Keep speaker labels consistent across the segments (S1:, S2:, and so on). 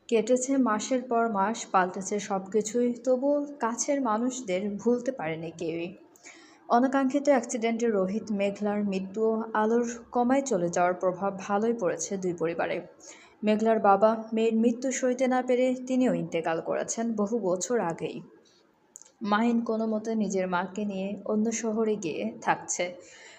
S1: কেটেছে মাসের পর মাস, পাল্টেছে সবকিছুই, তবুও কাছের মানুষদের ভুলতে পারেনি কেউই। অনাকাঙ্ক্ষিত অ্যাক্সিডেন্টে রোহিত মেঘলার মৃত্যু ও আলোর কমায় চলে যাওয়ার প্রভাব ভালোই পড়েছে দুই পরিবারে। মেঘলার বাবা মেয়ের মৃত্যু সইতে না পেরে তিনিও ইন্তেকাল করেছেন বহু বছর আগেই। মাহিন কোনো মতে নিজের মাকে নিয়ে অন্য শহরে গিয়ে থাকছে,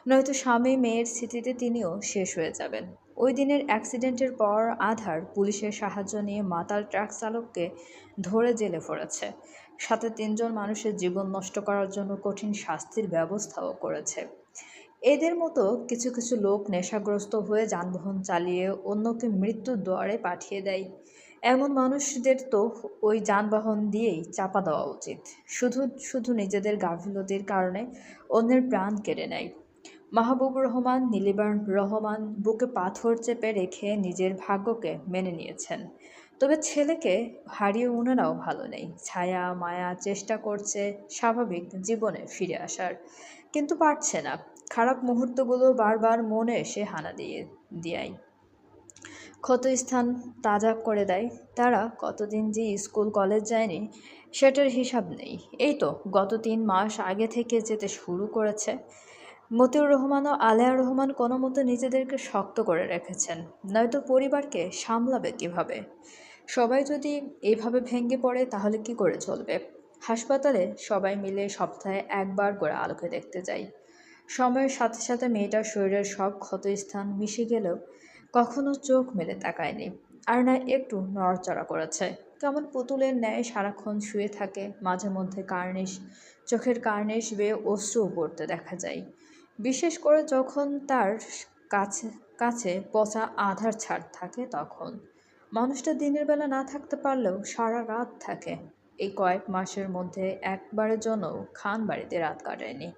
S1: নয়তো স্বামী মেয়ের স্মৃতিতে তিনিও শেষ হয়ে যাবেন। ওই দিনের অ্যাক্সিডেন্টের পর আধার পুলিশের সাহায্য নিয়ে মাতাল ট্রাক চালককে ধরে জেলে ভরেছে, সাথে তিনজন মানুষের জীবন নষ্ট করার জন্য কঠিন শাস্তির ব্যবস্থাও করেছে। এদের মতো কিছু কিছু লোক নেশাগ্রস্ত হয়ে যানবাহন চালিয়ে অন্যকে মৃত্যুর দুয়ারে পাঠিয়ে দেয়। এমন মানুষদের তো ওই যানবাহন দিয়েই চাপা দেওয়া উচিত। শুধু শুধু নিজেদের গাফিলতির কারণে অন্যের প্রাণ কেড়ে নেয়। মাহবুবুর রহমান, নীলিমার রহমান বুকে পাথর চেপে রেখে নিজের ভাগ্যকে মেনে নিয়েছেন। তবে ছেলেকে হারিয়ে ওনারাও ভালো নেই। ছায়া মায়া চেষ্টা করছে স্বাভাবিক জীবনে ফিরে আসার, কিন্তু পারছে না। খারাপ মুহূর্তগুলো বারবার মনে এসে হানা দিয়াই ক্ষতস্থান তাজা করে দেয়। তারা কতদিন যে স্কুল কলেজ যায়নি সেটার হিসাব নেই। এই তো গত 3 মাস আগে থেকে যেতে শুরু করেছে। মতিউর রহমান ও আলেয়া রহমান কোনো মতো নিজেদেরকে শক্ত করে রেখেছেন, নয়তো পরিবারকে সামলাবে কিভাবে? সবাই যদি এইভাবে ভেঙে পড়ে তাহলে কি করে চলবে? হাসপাতালে সবাই মিলে সপ্তাহে একবার করে আলোকে দেখতে যাই। সময়ের সাথে সাথে মেয়েটার শরীরের সব ক্ষতস্থান মিশে গেলেও কখনো চোখ মেলে তাকায়নি, আর না একটু নড়াচড়া করেছে। কেমন পুতুলের ন্যায় সারাক্ষণ শুয়ে থাকে, মাঝে মধ্যে চোখের কার্নিশ বেয়ে অশ্রু পড়তে দেখা যায়। বিশেষ করে যখন তার কাছে কাছে পচা আধার ছাড় থাকে তখন। মানুষটা দিনের বেলা না থাকতে পারলেও সারা রাত থাকে। এই কয়েক মাসের মধ্যে একবারের জন্যও খান বাড়িতে রাত কাটায়নি।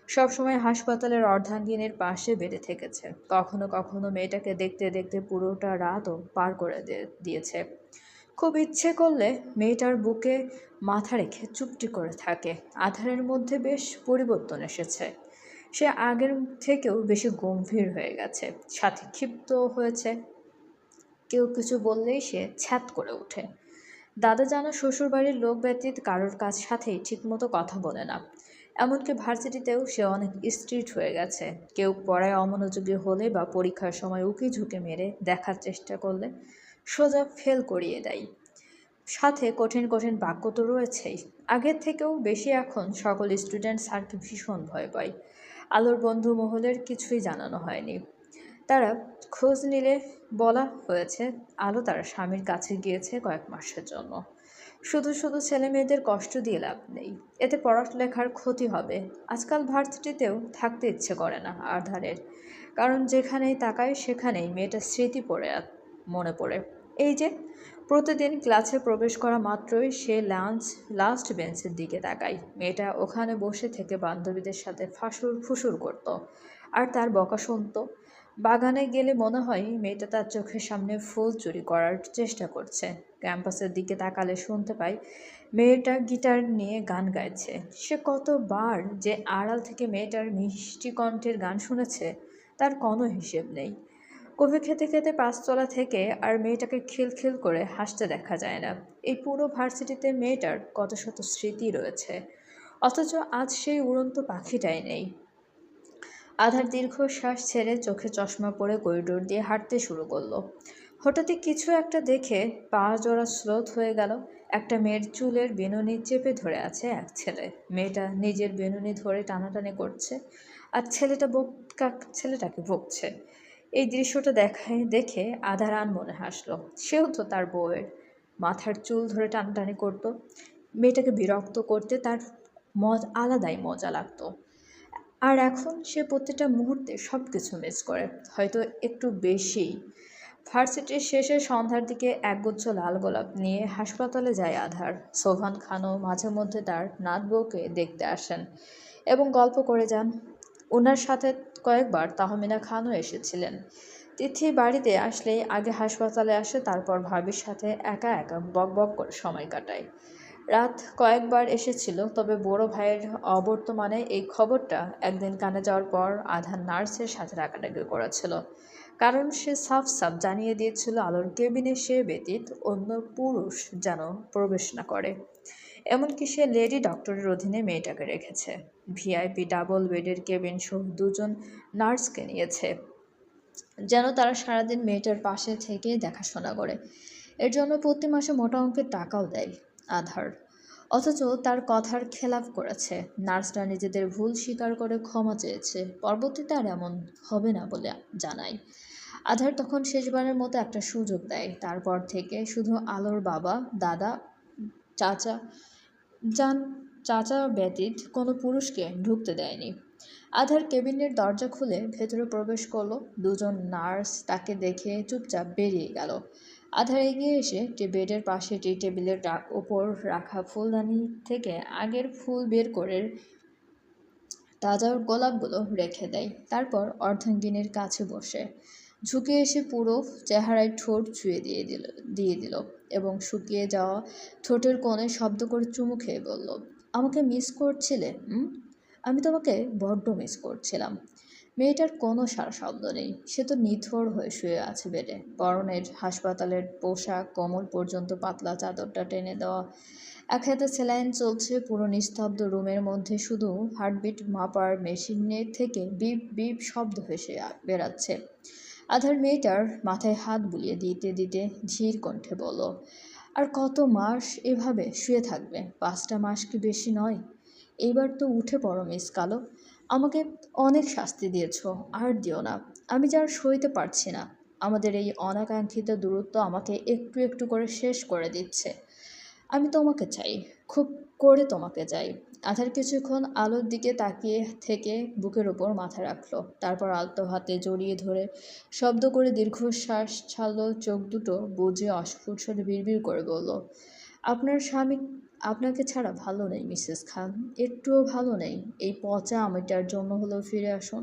S1: সবসময় হাসপাতালের অর্ধাঙ্গিনীর পাশে বেড়ে থেকেছে। কখনো কখনো মেয়েটাকে দেখতে দেখতে পুরোটা রাতও পার করে দিয়েছে। খুব ইচ্ছে করলে মেয়েটার বুকে মাথা রেখে চুপটি করে থাকে। আধারের মধ্যে বেশ পরিবর্তন এসেছে। সে আগের থেকেও বেশি গম্ভীর হয়ে গেছে, সাথে ক্ষিপ্ত হয়েছে। কেউ কিছু বললেই সে ছ্যাত করে ওঠে। দাদা জানা শ্বশুরবাড়ির লোক ব্যতীত কারোর কাছ সাথেই ঠিকমতো কথা বলে না। এমনকি ভার্সিটিতেও সে অনেক স্ট্রিক্ট হয়ে গেছে। কেউ পড়ায় অমনোযোগী হলে বা পরীক্ষার সময় উকি ঝুঁকে মেরে দেখার চেষ্টা করলে সোজা ফেল করিয়ে দেয়। সাথে কঠিন কঠিন বাক্য তো রয়েছেই। আগের থেকেও বেশি এখন সকল স্টুডেন্ট স্যারকে ভীষণ ভয় পায়। আলোর বন্ধু মহলের কিছুই জানানো হয়নি। তারা খোঁজ নিলে বলা হয়েছে আলো তার স্বামীর কাছে গিয়েছে কয়েক মাসের জন্য। শুধু শুধু ছেলে মেয়েদের কষ্ট দিয়ে লাভ নেই, এতে পড়ালেখার ক্ষতি হবে। আজকাল ভার্সিটিতেও থাকতে ইচ্ছে করে না আধারের, কারণ যেখানেই তাকায় সেখানেই মেয়েটার স্মৃতি মনে পড়ে। এই যে প্রতিদিন ক্লাসে প্রবেশ করা মাত্রই সে লাস্ট বেঞ্চের দিকে তাকায়। মেয়েটা ওখানে বসে থেকে বান্ধবীদের সাথে ফাঁসুর ফুসুর করত, আর তার বকা শুনতো। বাগানে গেলে মনে হয় মেয়েটা তার চোখের সামনে ফুল চুরি করার চেষ্টা করছে। ক্যাম্পাসের দিকে তাকালে শুনতে পাই মেয়েটা গিটার নিয়ে গান গাইছে। সে কতবার যে আড়াল থেকে মেয়েটার মিষ্টি কণ্ঠের গান শুনেছে তার কোনো হিসেব নেই। কফি খেতে খেতে পাঁচতলা থেকে আর মেয়েটাকে খিলখিল করে হাসতে দেখা যায় না। এই পুরো ভার্সিটিতে মেয়েটার কত শত স্মৃতি রয়েছে, অথচ আজ সেই উড়ন্ত পাখিটাই নেই। আধার দীর্ঘশ্বাস ছেড়ে চোখে চশমা পরে করিডোর দিয়ে হাঁটতে শুরু করলো। হঠাৎই কিছু একটা দেখে পা জোড়া স্রোত হয়ে গেল। একটা মেয়ের চুলের বেনুনি চেপে ধরে আছে এক ছেলে। মেয়েটা নিজের বেনুনি ধরে টানাটানি করছে, আর ছেলেটাকে বকছে। এই দৃশ্যটা দেখে আধার মনে হাসলো। সেও তো তার বউয়ের মাথার চুল ধরে টানাটানি করতো। মেয়েটাকে বিরক্ত করতে তার আলাদাই মজা লাগতো। আর এখন সে প্রতিটা মুহূর্তে সব কিছু মিস করে, হয়তো একটু বেশি। ভার্সিটির শেষে সন্ধ্যার দিকে একগুচ্ছ লাল গোলাপ নিয়ে হাসপাতালে যায় আধার। সোভান খানও মাঝে মধ্যে তার নাত বউকে দেখতে আসেন এবং গল্প করে যান। ওনার সাথে কয়েকবার তাহমিনা খানও এসেছিলেন। তিথি বাড়িতে আসলেই আগে হাসপাতালে আসে, তারপর ভাবির সাথে একা একা বক বক করে সময় কাটায়। রাত কয়েকবার এসেছিল, তবে বড় ভাইয়ের অবর্তমানে এই খবরটা একদিন কানে যাওয়ার পর আধার নার্সের সাথে ডাকাডাকি করেছিল। কারণ সে সাফ সাফ জানিয়ে দিয়েছিল আলোর কেবিনে সে ব্যতীত অন্য পুরুষ যেন প্রবেশ না করে। এমনকি সে লেডি ডক্টরের অধীনে মেয়েটাকে রেখেছে। ভিআইপি ডাবল বেডের কেবিন সহ দুজন নার্সকে নিয়েছে, যেন তারা সারাদিন মেয়েটার পাশে থেকে দেখাশোনা করে। এর জন্য প্রতি মাসে মোটা অঙ্কের টাকাও দেয় আধার। অথচ তার কথার খেলাপ করেছে। নার্সরা নিজেদের ভুল স্বীকার করে ক্ষমা চেয়েছে, পরবর্তীতে আর এমন হবে না বলে জানায়। আধার তখন শেষবারের মতো একটা সুযোগ দেয়। তারপর থেকে শুধু আলোর বাবা, দাদা, চাচা যান চাচা ব্যতীত কোনো পুরুষকে ঢুকতে দেয়নি। আধার কেবিনের দরজা খুলে ভেতরে প্রবেশ করলো। দুজন নার্স তাকে দেখে চুপচাপ বেরিয়ে গেল। আধার এগিয়ে এসে বেডের পাশে টি টেবিলের ওপর রাখা ফুলদানি থেকে আগের ফুল বের করে তাজা গোলাপগুলো রেখে দেয়। তারপর অর্ধাঙ্গিনীর কাছে বসে ঝুঁকে এসে পুরো চেহারায় ঠোঁট ছুঁয়ে দিয়ে দিল এবং শুকিয়ে যাওয়া ঠোঁটের কোণে শব্দ করে চুমু খেয়ে বলল, আমাকে মিস করছিলে? আমি তোমাকে বড্ড মিস করছিলাম। মেয়েটার কোনো সারা শব্দ নেই। সে তো নিথর হয়ে শুয়ে আছে বেডে। পরনের হাসপাতালের পোশাক, কোমর পর্যন্ত পাতলা চাদরটা টেনে দেওয়া। এক হাতে স্যালাইন চলছে। পুরো নিস্তব্ধ রুমের মধ্যে শুধু হার্টবিট মাপার মেশিনের থেকে বিপ বিপ শব্দ ভেসে বেড়াচ্ছে। আধার মেয়েটার মাথায় হাত বুলিয়ে দিতে দিতে ধীর কণ্ঠে বলল, আর কত মাস এভাবে শুয়ে থাকবে? 5টা মাস কি বেশি নয়? এইবার তো উঠে পড়ো মিস কালো। আমাকে অনেক শাস্তি দিয়েছ, আর দিও না। আমি যা আর সইতে পারছি না। আমাদের এই অনাকাঙ্ক্ষিত দূরত্ব আমাকে একটু একটু করে শেষ করে দিচ্ছে। আমি তোমাকে চাই, খুব করে তোমাকে চাই। আধার কিছুক্ষণ আলোর দিকে তাকিয়ে থেকে বুকের ওপর মাথা রাখলো। তারপর আলতো হাতে জড়িয়ে ধরে শব্দ করে দীর্ঘশ্বাস ছাড়লো। চোখ দুটো বুজে অস্ফুট স্বরে বিড়বিড় করে বলল, আপনার স্বামী আপনাকে ছাড়া ভালো নেই মিসেস খান, একটুও ভালো নেই। এই পচা আমিটার জন্য হলেও ফিরে আসুন,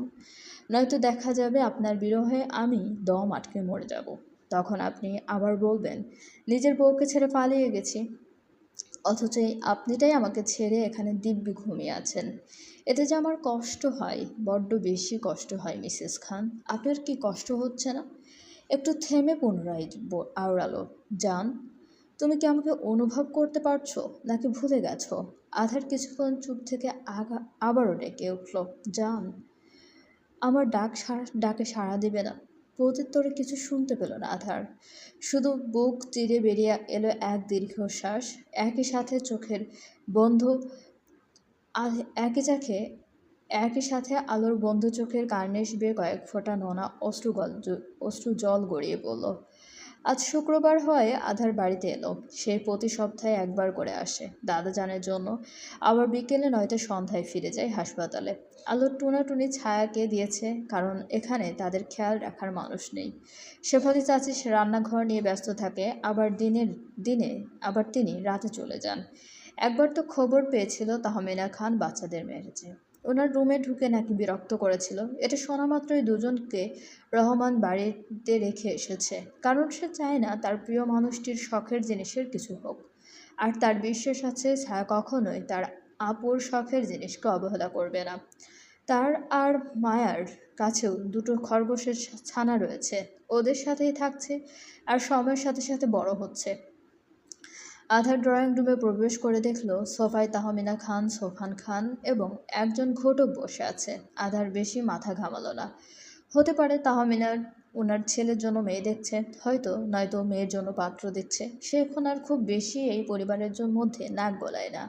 S1: নয়তো দেখা যাবে আপনার বিরহে আমি দম আটকে মরে যাব। তখন আপনি আবার বলবেন নিজের বউকে ছেড়ে পালিয়ে গেছি, অথচ এই আপনিটাই আমাকে ছেড়ে এখানে দিব্যি ঘুমিয়ে আছেন। এতে যে আমার কষ্ট হয়, বড্ড বেশি কষ্ট হয় মিসেস খান। আপনার কি কষ্ট হচ্ছে না? একটু থেমে পুনরায় আওড়ালো, জান, তুমি কি আমাকে অনুভব করতে পারছো নাকি ভুলে গেছো? আধার কিছুক্ষণ চুপ থেকে আবারও ডেকে উঠল, জান। আমার ডাকে সাড়া দেবে না? প্রত্যুত্তরে কিছু শুনতে পেল না আধার। শুধু বুক চিরে বেরিয়ে এলো এক দীর্ঘশ্বাস। একই সাথে চোখের বন্ধ একই চাখে একই সাথে আলোর বন্ধ চোখের কার্নিশ বেয়ে কয়েক ফোঁটা নোনা অশ্রু জল গড়িয়ে পড়ল। আজ শুক্রবার হয়ে আধার বাড়িতে এলো। সে প্রতি সপ্তাহে একবার করে আসে দাদাজানের জন্য, আবার বিকেলে নয়তো সন্ধ্যায় ফিরে যায় হাসপাতালে। আলোর টুনাটুনি ছায়াকে দিয়েছে, কারণ এখানে তাদের খেয়াল রাখার মানুষ নেই। শেফালি চাচি রান্নাঘর নিয়ে ব্যস্ত থাকে, আবার তিনি রাতে চলে যান। একবার তো খবর পেয়েছিল তাহমিনা খান বাচ্চাদের মেরেছে। ওনার রুমে ঢুকে নাকি বিরক্ত করেছিল। এটা শোনা মাত্রই দুজনকে রহমান বাড়িতে রেখে এসেছে, কারণ সে চায় না তার প্রিয় মানুষটির শখের জিনিসের কিছু হোক। আর তার বিশ্বাস আছে ছায়া কখনোই তার আপুর শখের জিনিসকে অবহেলা করবে না। তার আর মায়ার কাছেও দুটো খরগোশের ছানা রয়েছে, ওদের সাথেই থাকছে আর সময়ের সাথে সাথে বড় হচ্ছে। আধার ড্রয়িং রুমে প্রবেশ করে দেখল সোফায় তাহমিনা খান, সোফান খান এবং একজন ঘটক বসে আছে। আধার বেশি মাথা ঘামালো না। হতে পারে তাহমিনা ওনার ছেলের জন্য মেয়ে দেখছে, হয়তো নয়তো মেয়ের জন্য পাত্র দেখছে। সে এখন আর খুব বেশি এই পরিবারের মধ্যে নাক গলায় না।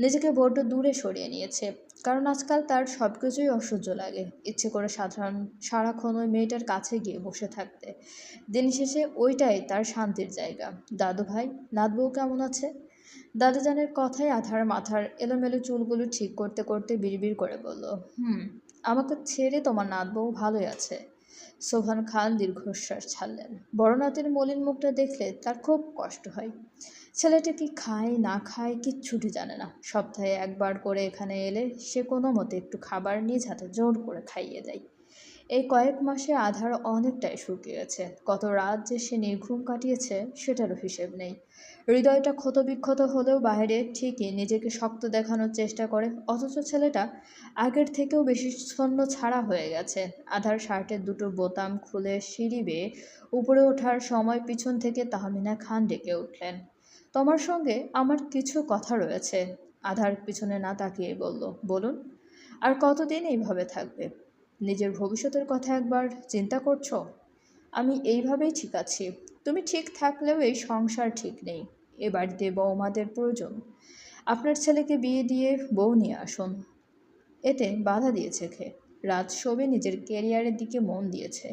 S1: নিজেকে বড্ড দূরে সরিয়ে নিয়েছে, কারণ আজকাল তার সব কিছুই অসহ্য লাগে। ইচ্ছে করে সারাক্ষণ ওই মেয়েটার কাছে গিয়ে বসে থাকতে। দিন শেষে ওইটাই তার শান্তির জায়গা। দাদু ভাই, নাতবউ কেমন আছে? দাদাজানের কথায় আধার মাথার এলোমেলো চুলগুলো ঠিক করতে করতে বিড়বিড় করে বলল, আমাকে ছেড়ে তোমার নাতবউ ভালোই আছে। সোভান খান দীর্ঘশ্বাস ছাড়লেন। বড় নাতির মলিন মুখটা দেখলে তার খুব কষ্ট হয়। ছেলেটা কি খায় না খায় কিচ্ছুটি জানে না। সপ্তাহে একবার করে এখানে এলে সে কোনো মতে একটু খাবার নিজ হাতে জোর করে খাইয়ে দেয়। এই কয়েক মাসে আধার অনেকটাই শুকিয়েছে। কত রাত যে সে নির্ঘুম কাটিয়েছে সেটারও হিসেব নেই। হৃদয়টা ক্ষতবিক্ষত হলেও বাইরে ঠিকই নিজেকে শক্ত দেখানোর চেষ্টা করে, অথচ ছেলেটা আগের থেকেও বেশি ছন্ন ছাড়া হয়ে গেছে। আধার শার্টের দুটো বোতাম খুলে সিঁড়ি বেয়ে উপরে ওঠার সময় পিছন থেকে তাহমিনা খান ডেকে উঠলেন। তোমার সঙ্গে আমার কিছু কথা রয়েছে। আধার পিছনে না তাকিয়ে বলল, বলুন। আর কতদিন এইভাবে থাকবে? নিজের ভবিষ্যতের কথা একবার চিন্তা করছো? আমি এইভাবেই ঠিক আছি। তুমি ঠিক থাকলেও এই সংসার ঠিক নেই। এ বাড়িতে বৌমাদের প্রয়োজন। আপনার ছেলেকে বিয়ে দিয়ে বউ নিয়ে আসুন। এতে বাধা দিয়েছে কে? রাত শোবে নিজের ক্যারিয়ারের দিকে মন দিয়েছে।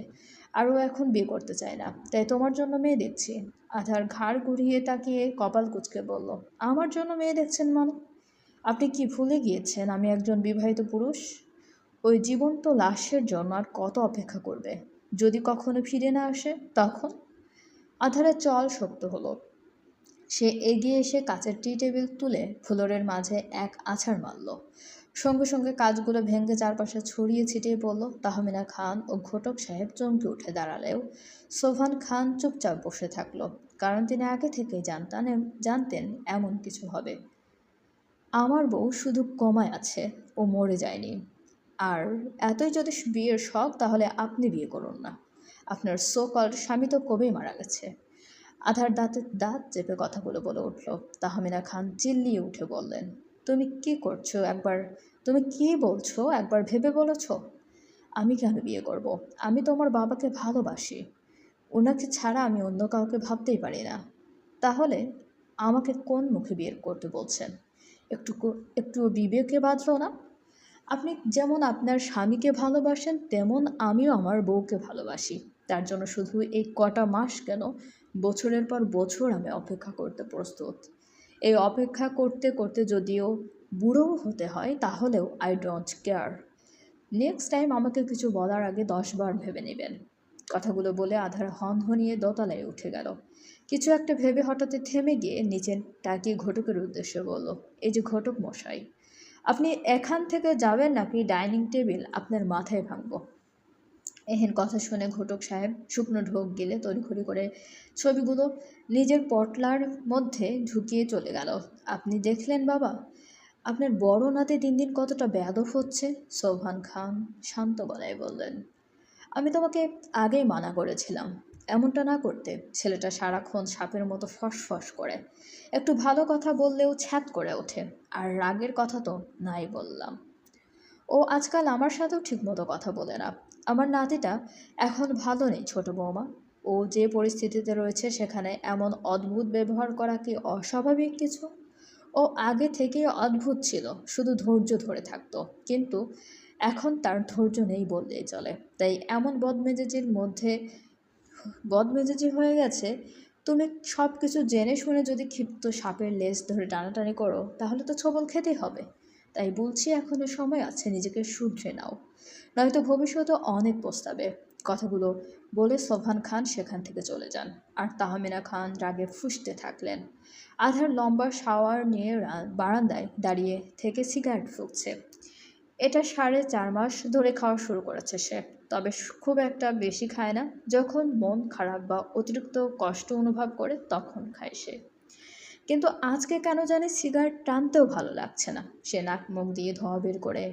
S1: আর ও এখন বিয়ে করতে চায় না, তাই তোমার জন্য মেয়ে দেখছি। আধার ঘাড় ঘুরিয়ে তাকিয়ে কপাল কুঁচকে বলল, আমার জন্য মেয়ে দেখছেন মানে? আপনি কি ভুলে গিয়েছেন আমি একজন বিবাহিত পুরুষ? ওই জীবন্ত লাশের জন্য আর কত অপেক্ষা করবে? যদি কখনো ফিরে না আসে তখন? আধারের চল শক্ত হলো। সে এগিয়ে এসে কাচের টি টেবিল তুলে ফ্লোরের মাঝে এক আছাড় মারল। সঙ্গে সঙ্গে কাজগুলো ভেঙে চারপাশে ছড়িয়ে ছিটিয়ে পড়ল। তাহমিনা খান ও ঘটক সাহেব চমকে উঠে দাঁড়ালেও সোভান খান চুপচাপ বসে থাকলো, কারণ তিনি আগে থেকেই জানতেন এমন কিছু হবে। আমার বউ শুধু কমায় আছে, ও মরে যায়নি। আর এতই যদি বিয়ের শখ, তাহলে আপনি বিয়ে করুন না। আপনার সোকল স্বামী তো কবেই মারা গেছে। আধার দাঁতের দাঁত চেপে কথাগুলো বলে উঠল। তাহমিনা খান চিল্লিয়ে উঠে বললেন, তুমি কি করছো একবার? তুমি কি বলছো একবার ভেবে বলেছ? আমি কেন বিয়ে করব? আমি তোমার বাবাকে ভালোবাসি। ওনাকে ছাড়া আমি অন্য কাউকে ভাবতেই পারি না। তাহলে আমাকে কোন মুখে বিয়ে করতে বলছেন? একটুও বিবেকে বাঁধলো না? আপনি যেমন আপনার স্বামীকে ভালোবাসেন, তেমন আমিও আমার বউকে ভালোবাসি। তার জন্য শুধু এই কটা মাস কেন, বছরের পর বছর আমি অপেক্ষা করতে প্রস্তুত। এই অপেক্ষা করতে করতে যদিও বুড়ো হতে হয়, তাহলেও I don't care. Next time আমাকে কিছু বলার আগে 10 বার ভেবে নেবেন। কথাগুলো বলে আধার হনহনিয়ে দোতলায় উঠে গেল। কিছু একটা ভেবে হঠাৎ থেমে গিয়ে নিচে তাকিয়ে ঘটকের উদ্দেশ্যে বলল, এই যে ঘটক মশাই, আপনি এখান থেকে যাবেন নাকি ডাইনিং টেবিল আপনার মাথায় ভাঙব? এহেন কথা শুনে ঘটক সাহেব শুকনো ঢোক গিলে তড়িঘড়ি করে ছবিগুলো নিজের পটলার মধ্যে ঢুকিয়ে চলে গেল। আপনি দেখলেন বাবা, আপনার বড় নাতি দিন দিন কতটা বেয়াদব হচ্ছে? সোভান খান শান্ত গলায় বললেন, আমি তোমাকে আগেই মানা করেছিলাম এমনটা না করতে। ছেলেটা সারাক্ষণ সাপের মতো ফসফস করে, একটু ভালো কথা বললেও ছ্যাত করে ওঠে। আর রাগের কথা তো নাই বললাম। ও আজকাল আমার সাথেও ঠিকমতো কথা বলে না। আমার নাতিটা এখন ভালো নেই ছোট বৌমা। ও যে পরিস্থিতিতে রয়েছে সেখানে এমন অদ্ভুত ব্যবহার করা কি অস্বাভাবিক কিছু? ও আগে থেকেই অদ্ভুত ছিল, শুধু ধৈর্য ধরে থাকতো। কিন্তু এখন তার ধৈর্য নেই বললেই চলে। তাই এমন বদমেজাজি হয়ে গেছে। তুমি সব কিছু জেনে শুনে যদি ক্ষিপ্ত সাপের লেজ ধরে টানাটানি করো, তাহলে তো ছবল খেতেই হবে। তাই বলছি, এখনো সময় আছে, নিজেকে শুধরে নাও, নয়তো ভবিষ্যতে অনেক পস্তাবে। কথাগুলো বলে সোভান খান সেখান থেকে চলে যান। আর তাহমিনা খান রাগে ফুঁসতে থাকলেন। আধার লম্বা শাওয়ার নিয়ে বারান্দায় দাঁড়িয়ে থেকে সিগারেট ফুঁকছে। এটা 4.5 মাস ধরে খাওয়া শুরু করেছে সে। তবে খুব একটা বেশি খায় না। যখন মন খারাপ বা অতিরিক্ত কষ্ট অনুভব করে তখন খায় সে। কিন্তু আজকে কেন জানি সিগারেট টানতেও ভালো লাগছে না। সে নাক মুখ দিয়ে ধোঁয়া বের করে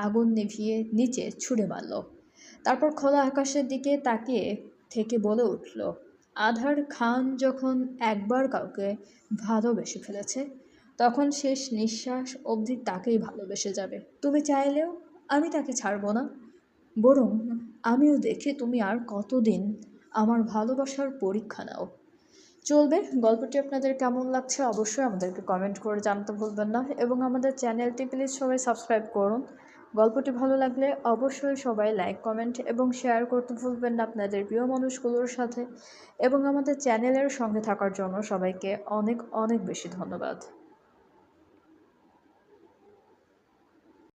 S1: আগুন নিভিয়ে নিচে ছুঁড়ে মারল। তারপর খোলা আকাশের দিকে তাকিয়ে থেকে বলে উঠল, আধার খান যখন একবার কাউকে ভালোবেসে ফেলেছে, তখন শেষ নিঃশ্বাস অবধি তাকেই ভালোবেসে যাবে। তুমি চাইলেও আমি তাকে ছাড়বো না। বরং আমিও দেখি তুমি আর কতদিন আমার ভালোবাসার পরীক্ষা নাও। চলবে। গল্পটি আপনাদের কেমন লাগছে অবশ্যই আমাদেরকে কমেন্ট করে জানাতে ভুলবেন না, এবং আমাদের চ্যানেলটি প্লিজ সবাই সাবস্ক্রাইব করুন। গল্পটি ভালো লাগলে অবশ্যই সবাই লাইক, কমেন্ট এবং শেয়ার করতে ভুলবেন না আপনাদের প্রিয় মানুষগুলোর সাথে। এবং আমাদের চ্যানেলের সঙ্গে থাকার জন্য সবাইকে অনেক অনেক বেশি ধন্যবাদ।